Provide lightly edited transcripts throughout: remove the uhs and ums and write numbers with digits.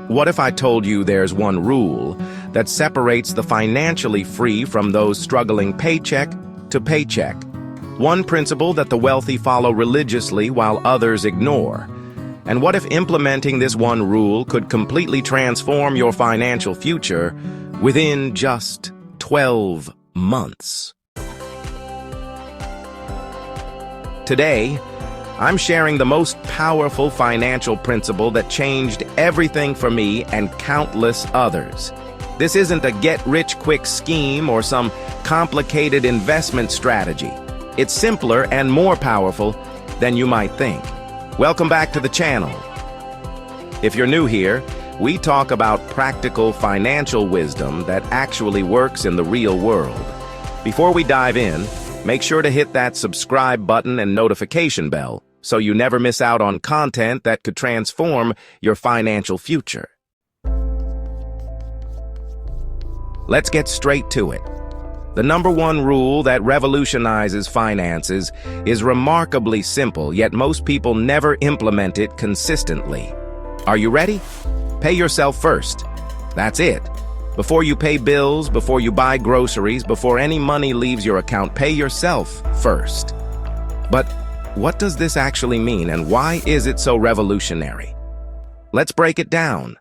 What if I told you there's one rule that separates the financially free from those struggling paycheck to paycheck? One principle that the wealthy follow religiously while others ignore. And what if implementing this one rule could completely transform your financial future within just 12 months? Today, I'm sharing the most powerful financial principle that changed everything for me and countless others. This isn't a get-rich-quick scheme or some complicated investment strategy. It's simpler and more powerful than you might think. Welcome back to the channel. If you're new here, we talk about practical financial wisdom that actually works in the real world. Before we dive in, make sure to hit that subscribe button and notification bell so you never miss out on content that could transform your financial future. Let's get straight to it. The number one rule that revolutionizes finances is remarkably simple, yet most people never implement it consistently. Are you ready? Pay yourself first. That's it. Before you pay bills, before you buy groceries, before any money leaves your account, pay yourself first. But what does this actually mean, and why is it so revolutionary? Let's break it down.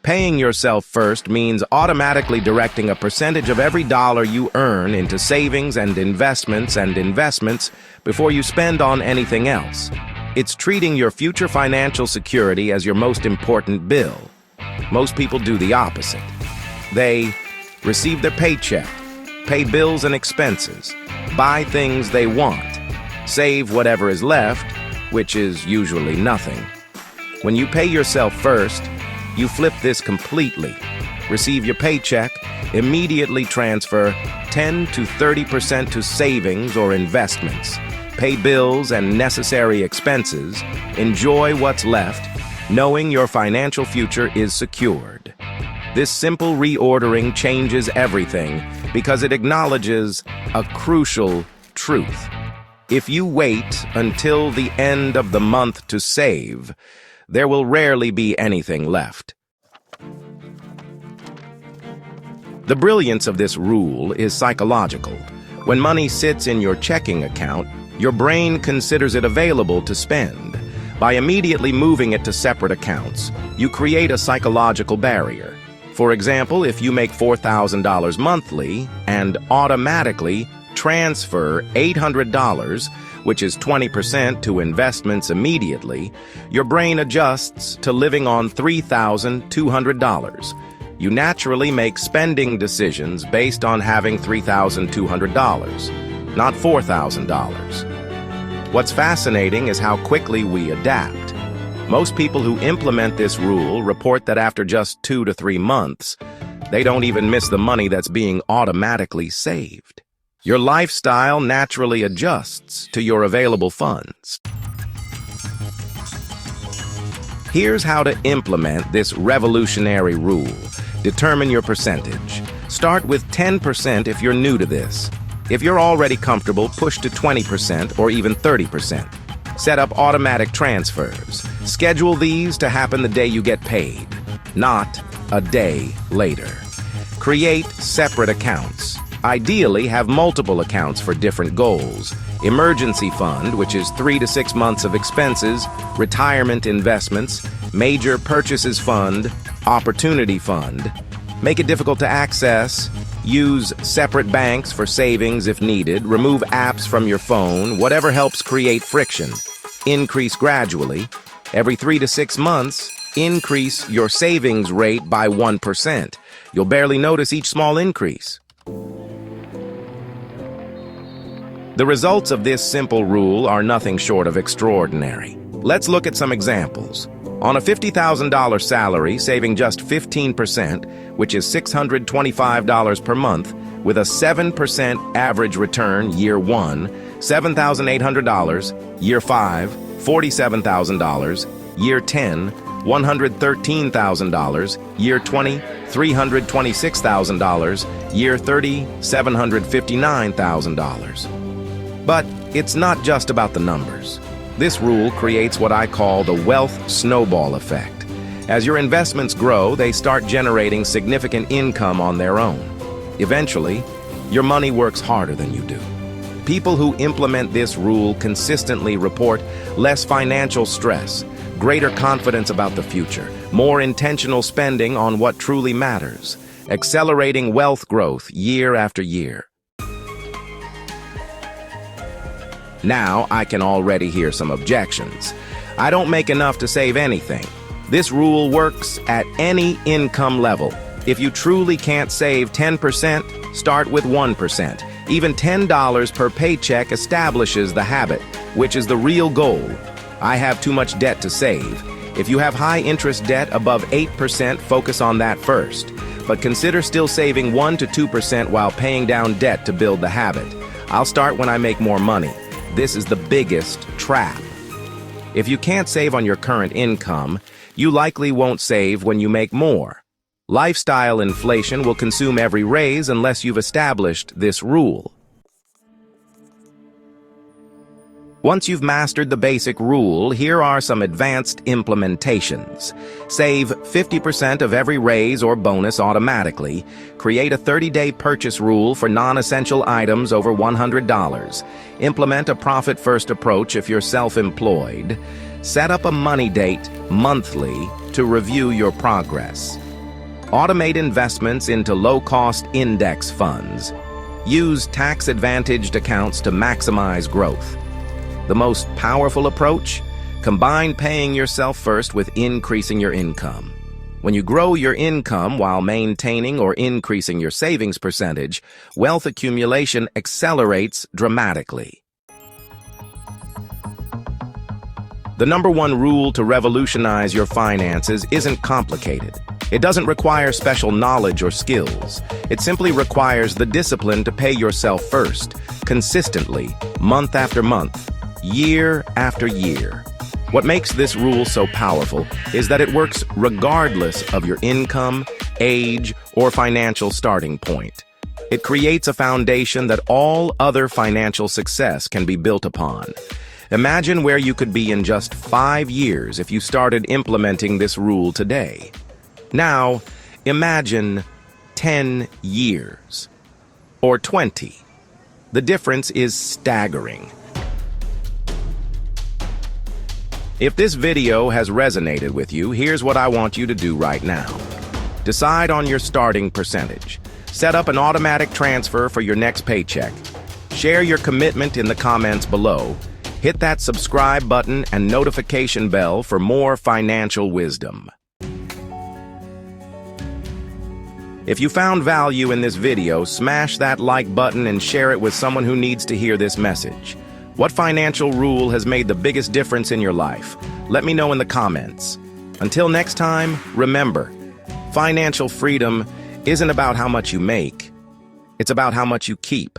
Paying yourself first means automatically directing a percentage of every dollar you earn into savings and investments before you spend on anything else. It's treating your future financial security as your most important bill. Most people do the opposite. They receive their paycheck, pay bills and expenses, buy things they want, save whatever is left, which is usually nothing. When you pay yourself first, you flip this completely. Receive your paycheck, immediately transfer 10 to 30% to savings or investments. Pay bills and necessary expenses. Enjoy what's left, knowing your financial future is secured. This simple reordering changes everything because it acknowledges a crucial truth. If you wait until the end of the month to save, there will rarely be anything left. The brilliance of this rule is psychological. When money sits in your checking account, your brain considers it available to spend. By immediately moving it to separate accounts, you create a psychological barrier. For example, if you make $4,000 monthly and automatically transfer $800, which is 20% to investments immediately, your brain adjusts to living on $3,200. You naturally make spending decisions based on having $3,200, not $4,000. What's fascinating is how quickly we adapt. Most people who implement this rule report that after just 2 to 3 months, they don't even miss the money that's being automatically saved. Your lifestyle naturally adjusts to your available funds. Here's how to implement this revolutionary rule. Determine your percentage. Start with 10% if you're new to this. If you're already comfortable, push to 20% or even 30%. Set up automatic transfers. Schedule these to happen the day you get paid, not a day later. Create separate accounts. Ideally, have multiple accounts for different goals. Emergency fund, which is 3 to 6 months of expenses, retirement investments, major purchases fund, opportunity fund. Make it difficult to access. Use separate banks for savings if needed. Remove apps from your phone, whatever helps create friction. Increase gradually. Every 3 to 6 months, increase your savings rate by 1%. You'll barely notice each small increase. The results of this simple rule are nothing short of extraordinary. Let's look at some examples. On a $50,000 salary, saving just 15%, which is $625 per month, with a 7% average return year 1, $7,800, year 5, $47,000, year 10, $113,000, year 20, $326,000, year 30, $759,000. But it's not just about the numbers. This rule creates what I call the wealth snowball effect. As your investments grow, they start generating significant income on their own. Eventually, your money works harder than you do. People who implement this rule consistently report less financial stress, greater confidence about the future, more intentional spending on what truly matters, accelerating wealth growth year after year. Now I can already hear some objections. I don't make enough to save anything. This rule works at any income level. If you truly can't save 10%, start with 1%. Even $10 per paycheck establishes the habit, which is the real goal. I have too much debt to save. If you have high interest debt above 8%, focus on that first. But consider still saving 1 to 2% while paying down debt to build the habit. I'll start when I make more money. This is the biggest trap. If you can't save on your current income, you likely won't save when you make more. Lifestyle inflation will consume every raise unless you've established this rule. Once you've mastered the basic rule, here are some advanced implementations. Save 50% of every raise or bonus automatically. Create a 30-day purchase rule for non-essential items over $100. Implement a profit-first approach if you're self-employed. Set up a money date monthly to review your progress. Automate investments into low-cost index funds. Use tax-advantaged accounts to maximize growth. The most powerful approach? Combine paying yourself first with increasing your income. When you grow your income while maintaining or increasing your savings percentage, wealth accumulation accelerates dramatically. The number one rule to revolutionize your finances isn't complicated. It doesn't require special knowledge or skills. It simply requires the discipline to pay yourself first, consistently, month after month, year after year. What makes this rule so powerful is that it works regardless of your income, age, or financial starting point. It creates a foundation that all other financial success can be built upon. Imagine where you could be in just 5 years if you started implementing this rule today. Now, imagine 10 years, or 20. The difference is staggering. If this video has resonated with you, here's what I want you to do right now. Decide on your starting percentage. Set up an automatic transfer for your next paycheck. Share your commitment in the comments below. Hit that subscribe button and notification bell for more financial wisdom. If you found value in this video, smash that like button and share it with someone who needs to hear this message. What financial rule has made the biggest difference in your life? Let me know in the comments. Until next time, remember, financial freedom isn't about how much you make. It's about how much you keep.